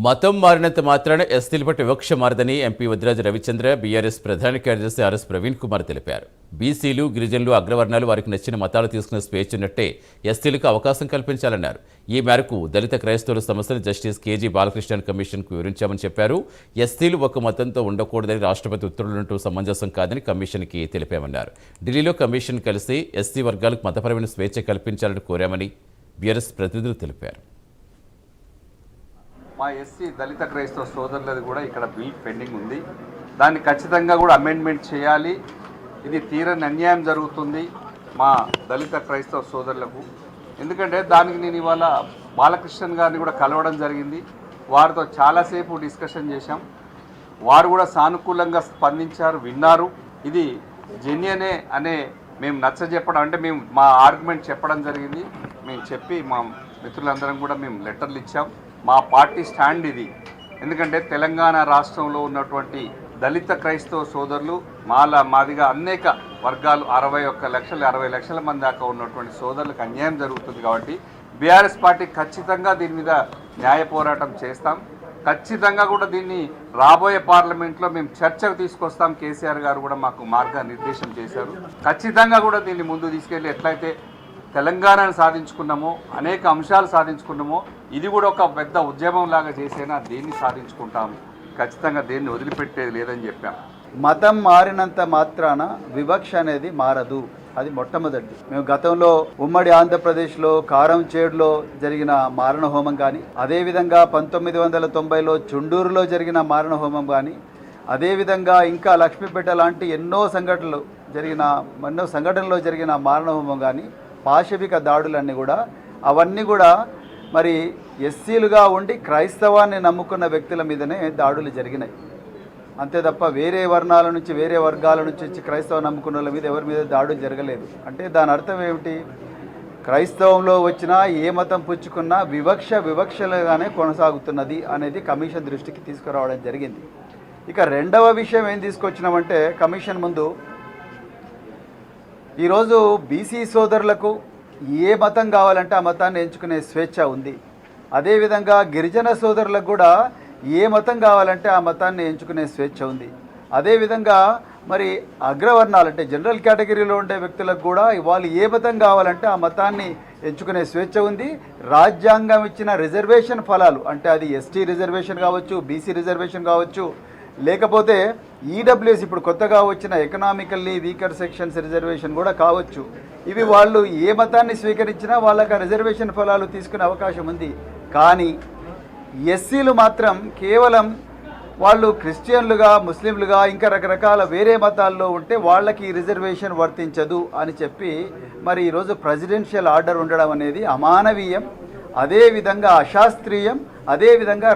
మతం మారినంత మాత్రాన ఎస్టీల పట్ల వివక్ష మారదని ఎంపీ వద్దిరాజు రవిచంద్ర బీఆర్ఎస్ ప్రధాన కార్యదర్శి ఆర్ఎస్ ప్రవీణ్ కుమార్ తెలిపారు. బీసీలు, గిరిజనులు, అగ్రవర్ణాలు వారికి నచ్చిన మతాలు తీసుకునే స్వేచ్ఛ ఉన్నట్టే ఎస్టీలకు అవకాశం కల్పించాలన్నారు. ఈ మేరకు దళిత క్రైస్తవుల సమస్యను జస్టిస్ కేజీ బాలకృష్ణన్ కమిషన్కు వివరించామని చెప్పారు. ఎస్టీలు ఒక మతంతో ఉండకూడదని రాష్ట్రపతి ఉత్తర్వులుంటూ సమంజసం కాదని కమిషన్కి తెలిపామన్నారు. ఢిల్లీలో కమిషన్ కలిసి ఎస్టీ వర్గాలకు మతపరమైన స్వేచ్ఛ కల్పించాలని కోరామని బీఆర్ఎస్ ప్రతినిధులు తెలిపారు. మా ఎస్సీ దళిత క్రైస్తవ సోదరులది కూడా ఇక్కడ బిల్ పెండింగ్ ఉంది. దాన్ని ఖచ్చితంగా కూడా అమెండ్మెంట్ చేయాలి. ఇది తీరని అన్యాయం జరుగుతుంది మా దళిత క్రైస్తవ సోదరులకు. ఎందుకంటే దానికి నేను ఇవాళ బాలకృష్ణన్ గారిని కూడా కలవడం జరిగింది. వారితో చాలాసేపు డిస్కషన్ చేశాం. వారు కూడా సానుకూలంగా స్పందించారు, విన్నారు. ఇది జెన్యునే అనే మేము నచ్చజెప్పడం, అంటే మేము మా ఆర్గ్యుమెంట్ చెప్పడం జరిగింది. మేము చెప్పి మా మిత్రులందరం కూడా మేము లెటర్లు ఇచ్చాం. మా పార్టీ స్టాండ్ ఇది. ఎందుకంటే తెలంగాణ రాష్ట్రంలో ఉన్నటువంటి దళిత క్రైస్తవ సోదరులు మాదిగా అనేక వర్గాలు 60 లక్షల మంది దాకా ఉన్నటువంటి సోదరులకు అన్యాయం జరుగుతుంది. కాబట్టి బీఆర్ఎస్ పార్టీ ఖచ్చితంగా దీని మీద న్యాయ పోరాటం చేస్తాం. ఖచ్చితంగా కూడా దీన్ని రాబోయే పార్లమెంట్లో మేము చర్చకు తీసుకొస్తాం. కేసీఆర్ గారు కూడా మాకు మార్గనిర్దేశం చేశారు. ఖచ్చితంగా కూడా దీన్ని ముందు తీసుకెళ్ళి ఎట్లయితే తెలంగాణను సాధించుకున్నామో, అనేక అంశాలు సాధించుకున్నామో, ఇది కూడా ఒక పెద్ద ఉద్యమం లాగా చేసేనా దీన్ని సాధించుకుంటాము. ఖచ్చితంగా దేన్ని వదిలిపెట్టేది లేదని చెప్పాం. మతం మారినంత మాత్రాన వివక్ష అనేది మారదు. అది మొట్టమొదటి. మేము గతంలో ఉమ్మడి ఆంధ్రప్రదేశ్లో కారంచేడులో జరిగిన మారణ హోమం కానీ, అదేవిధంగా 1990లో చుండూరులో జరిగిన మారణ హోమం కానీ, అదేవిధంగా ఇంకా లక్ష్మీపేట లాంటి ఎన్నో సంఘటనలో జరిగిన మారణ హోమం కానీ, పాశవిక దాడులన్నీ కూడా అవన్నీ కూడా మరి ఎస్సీలుగా ఉండి క్రైస్తవాన్ని నమ్ముకున్న వ్యక్తుల మీదనే దాడులు జరిగినాయి. అంతే తప్ప వేరే వర్ణాల నుంచి, వేరే వర్గాల నుంచి వచ్చి క్రైస్తవం నమ్ముకున్న వాళ్ళ మీద ఎవరి మీద దాడులు జరగలేదు. అంటే దాని అర్థం ఏమిటి? క్రైస్తవంలో వచ్చినా ఏ మతం పుచ్చుకున్నా వివక్షలుగానే కొనసాగుతున్నది అనేది కమిషన్ దృష్టికి తీసుకురావడం జరిగింది. ఇక రెండవ విషయం ఏం తీసుకొచ్చినామంటే, కమిషన్ ముందు ఈరోజు బీసీ సోదరులకు ఏ మతం కావాలంటే ఆ మతాన్ని ఎంచుకునే స్వేచ్ఛ ఉంది. అదేవిధంగా గిరిజన సోదరులకు కూడా ఏ మతం కావాలంటే ఆ మతాన్ని ఎంచుకునే స్వేచ్ఛ ఉంది. అదేవిధంగా మరి అగ్రవర్ణాలు అంటే జనరల్ కేటగిరీలో ఉండే వ్యక్తులకు కూడా వాళ్ళు ఏ మతం కావాలంటే ఆ మతాన్ని ఎంచుకునే స్వేచ్ఛ ఉంది. రాజ్యాంగం ఇచ్చిన రిజర్వేషన్ ఫలాలు, అంటే అది ఎస్టీ రిజర్వేషన్ కావచ్చు, బీసీ రిజర్వేషన్ కావచ్చు, లేకపోతే ఈడబ్ల్యూఎస్ ఇప్పుడు కొత్తగా వచ్చిన ఎకనామికల్లీ వీకర్ సెక్షన్స్ రిజర్వేషన్ కూడా కావచ్చు. ఇవి వాళ్ళు ఏ మతాన్ని స్వీకరించినా వాళ్ళకి ఆ రిజర్వేషన్ ఫలాలు తీసుకునే అవకాశం ఉంది. కానీ ఎస్సీలు మాత్రం కేవలం వాళ్ళు క్రిస్టియన్లుగా, ముస్లింలుగా, ఇంకా రకరకాల వేరే మతాల్లో ఉంటే వాళ్ళకి రిజర్వేషన్ వర్తించదు అని చెప్పి మరి ఈరోజు ప్రెసిడెన్షియల్ ఆర్డర్ ఉండడం అనేది అమానవీయం, అదేవిధంగా అశాస్త్రీయం, అదేవిధంగా